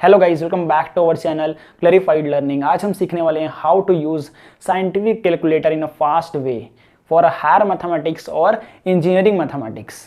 Hello guys, welcome back to our channel clarified learning. आज हम सीखने वाले हैं how to use scientific calculator in a fast way for a higher mathematics और engineering mathematics.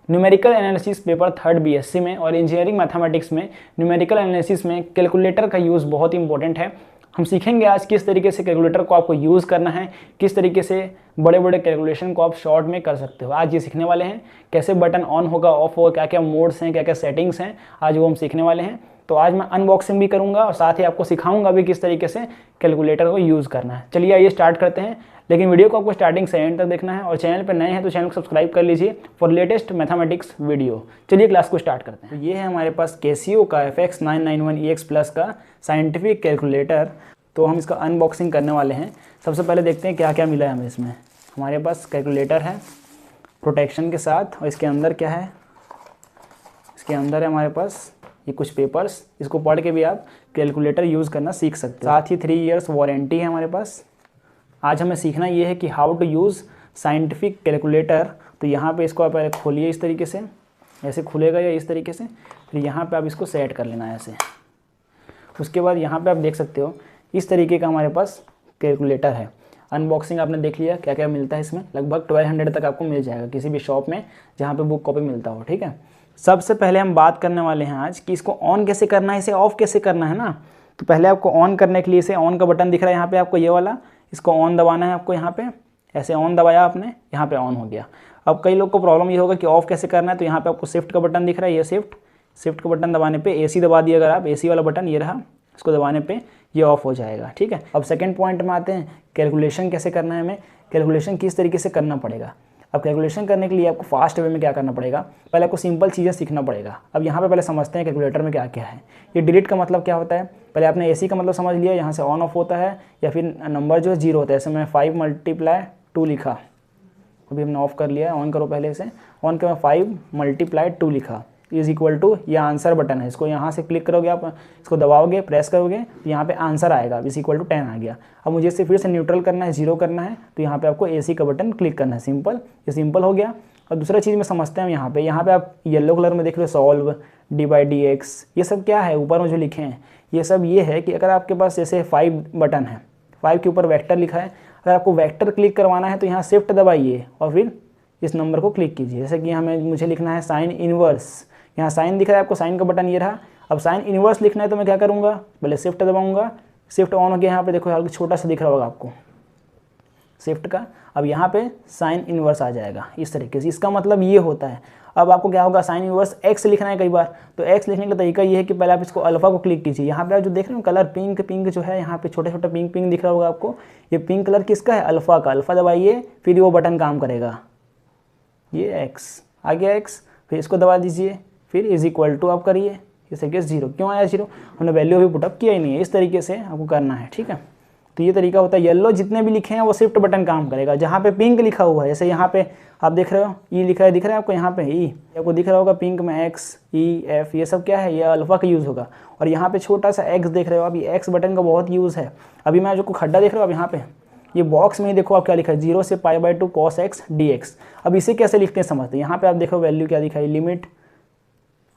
Numerical analysis paper 3rd BSc में और engineering mathematics में numerical analysis में कैलकुलेटर का यूज़ बहुत इंपॉर्टेंट है। हम सीखेंगे आज किस तरीके से कैलकुलेटर को आपको यूज़ करना है, किस तरीके से बड़े बड़े कैलकुलेशन को आप शॉर्ट में कर सकते हो। आज ये सीखने वाले हैं कैसे बटन ऑन होगा, ऑफ होगा, क्या क्या मोड्स हैं, क्या क्या सेटिंग्स हैं, आज वो हम सीखने वाले हैं। तो आज मैं अनबॉक्सिंग भी करूंगा और साथ ही आपको सिखाऊंगा भी किस तरीके से कैलकुलेटर को यूज़ करना है। चलिए आइए स्टार्ट करते हैं, लेकिन वीडियो को आपको स्टार्टिंग से एंड तक देखना है और चैनल पर नए हैं तो चैनल को सब्सक्राइब कर लीजिए फॉर लेटेस्ट मैथमेटिक्स वीडियो। चलिए क्लास को स्टार्ट करते हैं। तो ये है हमारे पास कैसियो का FX991EX प्लस का साइंटिफिक कैलकुलेटर। तो हम इसका अनबॉक्सिंग करने वाले हैं। सबसे पहले देखते हैं क्या क्या मिला है हमें इसमें। हमारे पास कैलकुलेटर है प्रोटेक्शन के साथ, और इसके अंदर क्या है, इसके अंदर है हमारे पास ये कुछ पेपर्स। इसको पढ़ के भी आप कैलकुलेटर यूज़ करना सीख सकते हो। साथ ही 3 इयर्स वारंटी है हमारे पास। आज हमें सीखना ये है कि how to use scientific calculator. तो यहाँ पे इसको आप पहले खोलिए, इस तरीके से ऐसे खुलेगा या इस तरीके से, फिर यहाँ पे आप इसको सेट कर लेना है ऐसे। उसके बाद यहाँ पे आप देख सकते हो इस तरीके का हमारे पास कैलकुलेटर है। अनबॉक्सिंग आपने देख लिया क्या क्या मिलता है इसमें। लगभग 1200 तक आपको मिल जाएगा किसी भी शॉप में जहाँ पे बुक कॉपी मिलता हो, ठीक है। सबसे पहले हम बात करने वाले हैं आज कि इसको ऑन कैसे करना है, इसे ऑफ कैसे करना है ना। तो पहले आपको ऑन करने के लिए इसे ऑन का बटन दिख रहा है यहाँ पे आपको, ये वाला, इसको ऑन दबाना है आपको। यहाँ पे ऐसे ऑन दबाया आपने, यहाँ पे ऑन हो गया। अब कई लोग को प्रॉब्लम ये होगा कि ऑफ कैसे करना है, तो यहाँ पे आपको शिफ्ट का बटन दिख रहा है, ये शिफ्ट का बटन दबाने पे AC दबा दिया अगर आप, AC वाला बटन ये रहा, इसको दबाने पे ये ऑफ हो जाएगा, ठीक है। अब सेकंड पॉइंट में आते हैं, कैलकुलेशन कैसे करना है हमें, कैलकुलेशन किस तरीके से करना पड़ेगा। अब कैलकुलेशन करने के लिए आपको फास्ट वे में क्या करना पड़ेगा, पहले आपको सिंपल चीज़ें सीखना पड़ेगा। अब यहाँ पे पहले समझते हैं कैलकुलेटर में क्या क्या है। ये डिलीट का मतलब क्या होता है, पहले आपने AC का मतलब समझ लिया, यहाँ से ऑन ऑफ होता है या फिर नंबर जो है 0 होता है। ऐसे मैं 5 × 2 लिखा, अभी हमने ऑफ कर लिया है, ऑन करो पहले से। ऑन के मैं 5 × 2 लिखा इज इक्वल टू, ये आंसर बटन है, इसको यहाँ से क्लिक करोगे आप, इसको दबाओगे, प्रेस करोगे तो यहाँ पे आंसर आएगा, इज इक्वल टू 10 आ गया। अब मुझे इसे फिर से न्यूट्रल करना है, 0 करना है, तो यहाँ पे आपको AC का बटन क्लिक करना है, सिंपल। ये सिंपल हो गया। और दूसरा चीज़ में समझते हैं यहाँ पे आप येलो कलर में देख रहे हो सॉल्व, D/dx, ये सब क्या है ऊपर में जो लिखे हैं, ये सब ये है कि अगर आपके पास जैसे 5 बटन है, 5 के ऊपर वेक्टर लिखा है, अगर आपको वेक्टर क्लिक करवाना है तो यहाँ शिफ्ट दबाइए और फिर इस नंबर को क्लिक कीजिए। जैसे कि मुझे लिखना है साइन इनवर्स, यहाँ साइन दिख रहा है आपको, साइन का बटन ये रहा। अब साइन इनवर्स लिखना है तो मैं क्या करूँगा, पहले शिफ्ट दबाऊंगा, शिफ्ट ऑन हो गया। यहाँ पे देखो हल्का छोटा सा दिख रहा होगा आपको शिफ्ट का। अब यहाँ पे साइन इनवर्स आ जाएगा इस तरीके से, इसका मतलब ये होता है। अब आपको क्या होगा, साइन इनवर्स x लिखना है कई बार, तो x लिखने का तरीका ये है कि पहले आप इसको अल्फा को क्लिक कीजिए। यहाँ पे आप जो देख रहे हो कलर पिंक जो है, यहाँ पे छोटे छोटे पिंक दिख रहा होगा आपको, ये पिंक कलर किसका है, अल्फा का। अल्फा दबाइए, फिर वो बटन काम करेगा, ये x आ गया, x, फिर इसको दबा दीजिए, फिर इज इक्वल टू आप करिए, इस तरीके से 0। क्यों आया 0, हमने वैल्यू अभी पुटअप किया ही नहीं है। इस तरीके से आपको करना है, ठीक है। तो ये तरीका होता है। येलो जितने भी लिखे हैं वो शिफ्ट बटन काम करेगा। जहाँ पे पिंक लिखा हुआ है, जैसे यहाँ पे आप देख रहे हो ई लिखा है, दिख रहा है आपको यहाँ पे ई, आपको दिख रहा होगा पिंक में X, E, F, ये सब क्या है, ये अल्फा का यूज़ होगा। और यहाँ पे छोटा सा X देख रहे हो आप, ये X बटन का बहुत यूज़ है। अभी मैं जो खड्डा देख रहे हो अब यहाँ पे ये बॉक्स में ही देखो आप क्या लिखा है, 0 से π/2 cos x dx। अब इसे कैसे लिखते हैं समझते हैं। यहाँ पे आप देखो वैल्यू क्या दिखा है, लिमिट,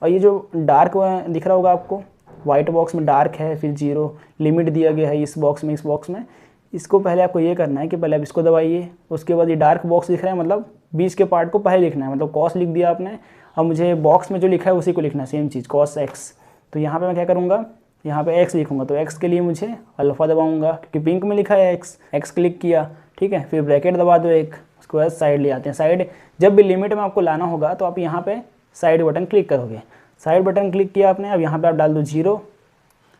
और ये जो डार्क दिख रहा होगा आपको, वाइट बॉक्स में डार्क है, फिर 0 लिमिट दिया गया है इस बॉक्स में। इसको पहले आपको ये करना है कि पहले आप इसको दबाइए, उसके बाद ये डार्क बॉक्स दिख रहा है, मतलब बीच के पार्ट को पहले लिखना है, मतलब cos लिख दिया आपने। अब मुझे बॉक्स में जो लिखा है उसी को लिखना है, सेम चीज़ cos x। तो यहाँ पे मैं क्या करूँगा, यहाँ पे x लिखूँगा, तो x के लिए मुझे अल्फ़ा दबाऊँगा क्योंकि पिंक में लिखा है x क्लिक किया, ठीक है। फिर ब्रैकेट दबा दो एक, उसके बाद साइड ले आते हैं। साइड जब भी लिमिट में आपको लाना होगा तो आप यहाँ पे साइड बटन क्लिक करोगे, साइड बटन क्लिक किया आपने। अब यहाँ पे आप डाल दो 0,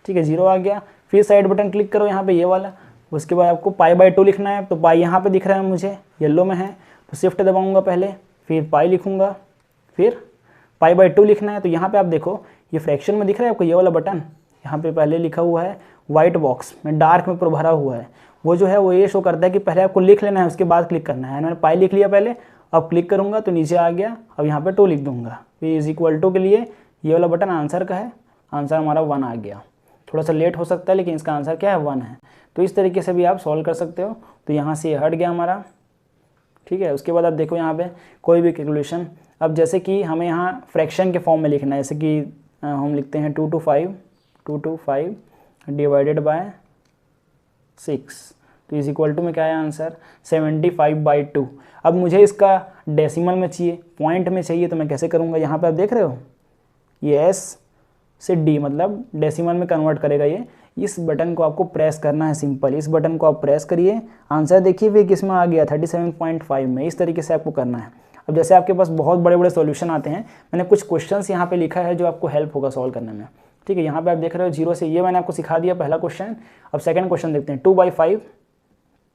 ठीक है, 0 आ गया। फिर साइड बटन क्लिक करो यहाँ पे ये वाला, उसके बाद आपको π/2 लिखना है, तो पाई यहाँ पे दिख रहा है मुझे, येलो में है, तो शिफ्ट दबाऊँगा पहले, फिर पाई लिखूँगा, फिर π/2 लिखना है। तो यहाँ पे आप देखो ये फ्रैक्शन में दिख रहा है आपको ये वाला बटन, यहाँ पे पहले लिखा हुआ है वाइट बॉक्स में, डार्क में पूरा भरा हुआ है, वो जो है वो ये शो करता है कि पहले आपको लिख लेना है, उसके बाद क्लिक करना है। मैंने पाई लिख लिया पहले, अब क्लिक करूँगा तो नीचे आ गया। अब यहाँ पे 2 लिख दूँगा, फिर इज इक्वल टू के लिए ये वाला बटन आंसर का है, आंसर हमारा 1 आ गया। थोड़ा सा लेट हो सकता है लेकिन इसका आंसर क्या है, 1 है। तो इस तरीके से भी आप सॉल्व कर सकते हो। तो यहाँ से ये हट गया हमारा, ठीक है। उसके बाद आप देखो यहाँ पे कोई भी कैलकुलेशन, अब जैसे कि हमें यहाँ फ्रैक्शन के फॉर्म में लिखना है, जैसे कि हम लिखते हैं 2 to 5 225 डिवाइडेड बाय 6, तो इज इक्वल टू में क्या है आंसर 75/2। अब मुझे इसका डेसिमल में चाहिए, पॉइंट में चाहिए, तो मैं कैसे करूँगा, यहाँ पे आप देख रहे हो ये S से D मतलब डेसिमल में कन्वर्ट करेगा ये। इस बटन को आपको प्रेस करना है, सिंपल इस बटन को आप प्रेस करिए, आंसर देखिए फिर किस में आ गया 37.5 में। इस तरीके से आपको करना है। अब जैसे आपके पास बहुत बड़े बड़े सॉल्यूशन आते हैं, मैंने कुछ क्वेश्चंस यहाँ पे लिखा है जो आपको हेल्प होगा सॉल्व करने में, ठीक है। यहाँ पे आप देख रहे हो 0 से, ये मैंने आपको सिखा दिया पहला क्वेश्चन। अब सेकंड क्वेश्चन देखते हैं,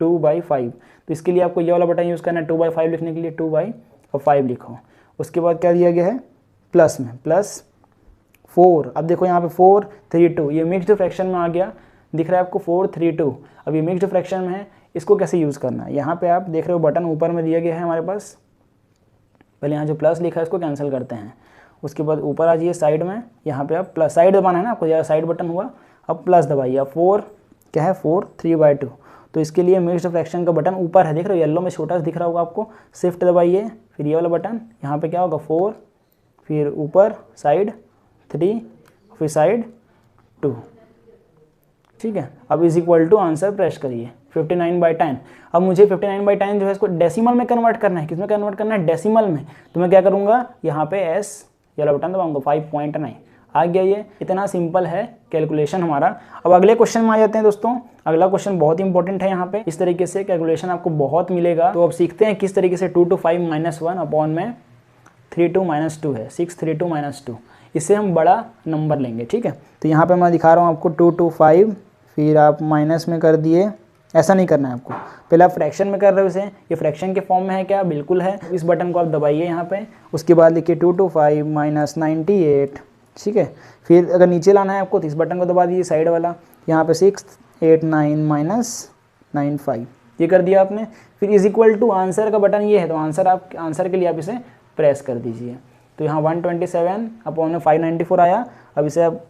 2/5, तो इसके लिए आपको ये वाला बटन यूज़ करना है 2/5 लिखने के लिए, 2/5 लिखो। उसके बाद क्या दिया गया है, प्लस में +4। अब देखो यहाँ पे 4, 3, 2, ये मिक्स्ड फ्रैक्शन में आ गया, दिख रहा है आपको 4, 3, 2। अब ये मिक्स्ड फ्रैक्शन में है, इसको कैसे यूज़ करना है, यहाँ पे आप देख रहे हो बटन ऊपर में दिया गया है हमारे पास। पहले यहाँ जो प्लस लिखा है इसको कैंसिल करते हैं, उसके बाद ऊपर आ जाइए साइड में, यहाँ पे आप प्लस साइड दबाना है ना आपको, यहाँ साइड बटन हुआ, अब प्लस दबाइए। अब 4 क्या है 4, 3/2, तो इसके लिए मिक्स्ड फ्रैक्शन का बटन ऊपर है, देख रहे हो येलो में छोटा सा दिख रहा होगा आपको, शिफ्ट दबाइए, फिर ये वाला बटन, यहाँ पे क्या होगा 4, फिर ऊपर साइड 3, फिर साइड 2, ठीक है। अब is equal to answer press करिए 59/10। अब मुझे 59/10 जो है इसको डेसिमल में कन्वर्ट करना है, किसमें कन्वर्ट करना है, डेसिमल में। तो मैं क्या करूँगा, यहाँ पे S ये वाला बटन दबाऊंगा, 5.9 आ गया। ये इतना सिंपल है कैलकुलेशन हमारा। अब अगले क्वेश्चन में आ जाते हैं दोस्तों। अगला क्वेश्चन बहुत इंपॉर्टेंट है, यहाँ पे इस तरीके से कैलकुलेशन आपको बहुत मिलेगा। तो अब सीखते हैं किस तरीके से 2 to 5 - 1 अपॉन में 3 2 - 2 है, 6 3 2 - 2, इससे हम बड़ा नंबर लेंगे, ठीक है। तो यहाँ पे मैं दिखा रहा हूँ आपको 2 to 5, फिर आप माइनस में कर दिए, ऐसा नहीं करना है आपको, पहले आप फ्रैक्शन में कर रहे हो इसे, ये फ्रैक्शन के फॉर्म में है क्या, बिल्कुल है। इस बटन को आप दबाइए यहाँ पे, उसके बाद लिखिए 2 to 5 - 98, ठीक है। फिर अगर नीचे लाना है आपको तो इस बटन को दबा दीजिए साइड वाला, यहाँ पे 6 8 9 - 95, ये कर दिया आपने। फिर इज इक्वल टू आंसर का बटन ये है, तो आंसर के लिए आप इसे प्रेस कर दीजिए। तो यहाँ 127/594 आया। अब इसे आप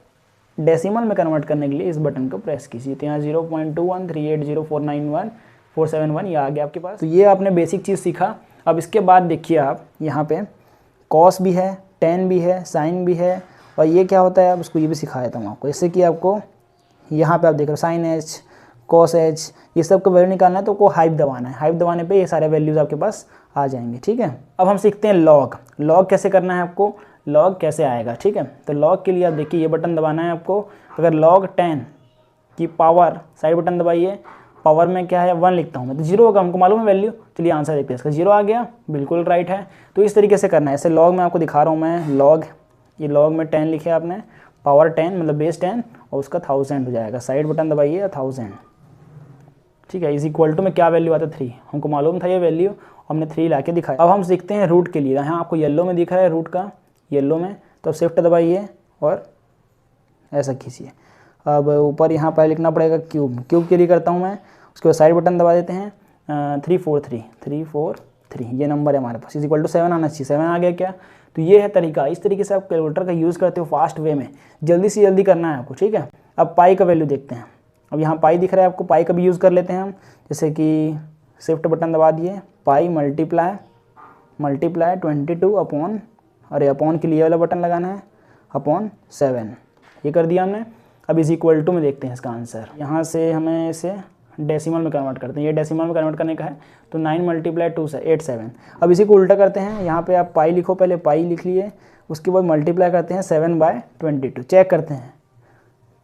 डेसिमल में कन्वर्ट करने के लिए इस बटन को प्रेस कीजिए, तो यहाँ 0.21380491 ये आ गया आपके पास। तो ये आपने बेसिक चीज़ सीखा। अब इसके बाद देखिए आप यहाँ पे कॉस भी है, टेन भी है, साइन भी है, और ये क्या होता है, अब उसको ये भी सिखा देता हूँ आपको। जैसे कि आपको यहाँ पे आप देख रहे हो साइन एच, कॉस एच, ये सब का वैल्यू निकालना है तो को हाइप दबाना है, हाइप दबाने पे ये सारे वैल्यूज़ आपके पास आ जाएंगे, ठीक है। अब हम सीखते हैं लॉग कैसे करना है आपको, लॉग कैसे आएगा, ठीक है। तो लॉग के लिए आप देखिए ये बटन दबाना है आपको। अगर log 10 की पावर, साइड बटन दबाइए, पावर में क्या है 1 लिखता हूँ मैं, तो 0 होगा, हमको मालूम है वैल्यू। चलिए आंसर देखते हैं, इसका 0 आ गया, बिल्कुल राइट है। तो इस तरीके से करना है। ऐसे लॉग में आपको दिखा रहा हूँ मैं, लॉग, ये लॉग में 10 लिखे आपने, पावर 10 मतलब बेस 10, और उसका 1000 हो जाएगा, साइड बटन दबाइए 1000, ठीक है। इज इक्वल टू में क्या वैल्यू आता है 3, हमको मालूम था ये वैल्यू, हमने 3 ला के दिखाया। अब हम सीखते हैं रूट के लिए। यहाँ आपको येलो में दिख रहा है रूट का, येलो में, तो शिफ्ट दबाइए और ऐसा खींचिए। अब ऊपर यहाँ पर लिखना पड़ेगा क्यूब के लिए करता हूँ मैं। उसके बाद साइड बटन दबा देते हैं, 343, ये नंबर है हमारे पास। इज इक्वल टू 7 आना चाहिए, 7 आ गया क्या। तो ये है तरीका, इस तरीके से आप कैलकुलेटर का यूज़ करते हो फास्ट वे में, जल्दी से जल्दी करना है आपको, ठीक है। अब पाई का वैल्यू देखते हैं। अब यहाँ पाई दिख रहा है आपको, पाई का भी यूज़ कर लेते हैं हम। जैसे कि शिफ्ट बटन दबा दिए, पाई मल्टीप्लाई 22 अपॉन, अरे अपॉन के लिए वाला बटन लगाना है, अपॉन 7, ये कर दिया हमने। अब इज इक्वल टू में देखते हैं इसका आंसर। यहाँ से हमें इसे डेसिमल में कन्वर्ट करते हैं, ये डेसिमल में कन्वर्ट करने का है, तो 9 × 2 से 87। अब इसी को उल्टा करते हैं, यहाँ पे आप पाई लिखो, पहले पाई लिख लिए, उसके बाद मल्टीप्लाई करते हैं 7/22, चेक करते हैं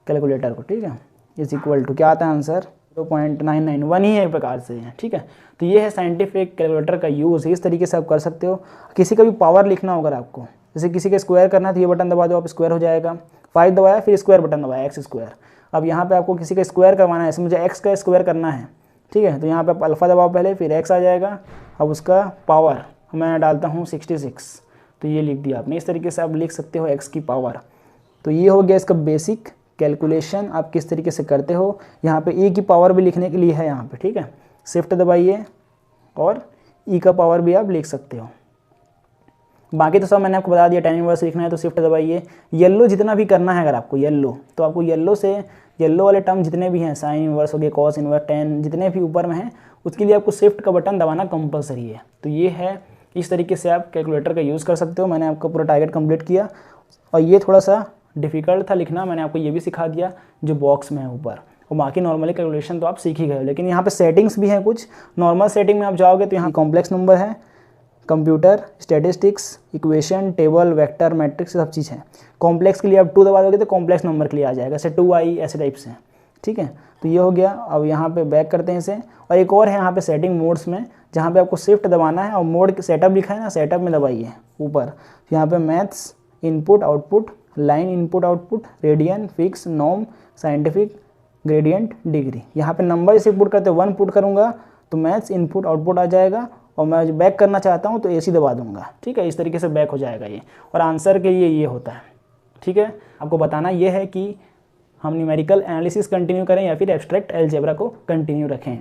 कैलकुलेटर को, ठीक है। इज इक्वल टू क्या आता है आंसर 0.991 ही है एक प्रकार से है, ठीक है। तो ये है साइंटिफिक कैलकुलेटर का यूज़, इस तरीके से आप कर सकते हो। किसी का भी पावर लिखना होगा आपको, जैसे किसी का स्क्वायर करना है तो ये बटन दबा दो, आप स्क्वायर हो जाएगा, 5 दबाया फिर स्क्वायर बटन दबाया, x स्क्वायर। अब यहाँ पे आपको किसी का स्क्वायर करवाना है, जैसे मुझे x का स्क्वायर करना है, ठीक है, तो यहाँ पे आप अल्फ़ा दबाओ पहले, फिर x आ जाएगा। अब उसका पावर मैं डालता हूँ 66, तो ये लिख दिया आपने। इस तरीके से आप लिख सकते हो x की पावर। तो ये हो गया इसका बेसिक कैलकुलेशन, आप किस तरीके से करते हो। यहाँ पे e की पावर भी लिखने के लिए है यहाँ पे, ठीक है। शिफ्ट दबाइए और e का पावर भी आप लिख सकते हो। बाकी तो सब मैंने आपको बता दिया, tan इनवर्स लिखना है तो शिफ्ट दबाइए। येलो जितना भी करना है अगर आपको येलो, तो आपको येलो वाले टर्म जितने भी हैं, साइन इनवर्स हो गया, कॉस इनवर्स, tan, जितने भी ऊपर में हैं, उसके लिए आपको शिफ्ट का बटन दबाना कंपलसरी है। तो ये है, इस तरीके से आप कैलकुलेटर का यूज़ कर सकते हो। मैंने आपका पूरा टारगेट कंप्लीट किया, और ये थोड़ा सा डिफ़िकल्ट था लिखना, मैंने आपको ये भी सिखा दिया जो बॉक्स में है ऊपर, और बाकी नॉर्मली कैलकुलेशन तो आप सीख ही गए हो। लेकिन यहाँ पे सेटिंग्स भी हैं कुछ। नॉर्मल सेटिंग में आप जाओगे तो यहाँ कॉम्प्लेक्स नंबर है, computer, statistics, equation, table, vector, matrix, सब चीज़ है। कॉम्प्लेक्स के लिए आप 2 दबा दोगे तो कॉम्प्लेक्स नंबर के लिए आ जाएगा, ऐसे 2i ऐसे टाइप से, ठीक है। तो ये हो गया। अब यहाँ पे बैक करते हैं इसे, और एक और है यहाँ पे सेटिंग मोड्स में, जहाँ पे आपको शिफ्ट दबाना है और मोड सेटअप लिखा है ना, सेटअप में दबाइए ऊपर। यहाँ पे maths, input output, line input output, radian, fix, norm, scientific, gradient, degree. यहाँ पे नंबर इसे पुट करते 1 पुट करूँगा तो मैथ्स इनपुट आउटपुट आ जाएगा, और मैं बैक करना चाहता हूँ तो AC दबा दूंगा, ठीक है। इस तरीके से बैक हो जाएगा ये, और आंसर के लिए ये होता है, ठीक है। आपको बताना ये है कि हम न्यूमेरिकल एनालिसिस कंटिन्यू करें या फिर एब्स्ट्रैक्ट अलजेब्रा को कंटिन्यू रखें।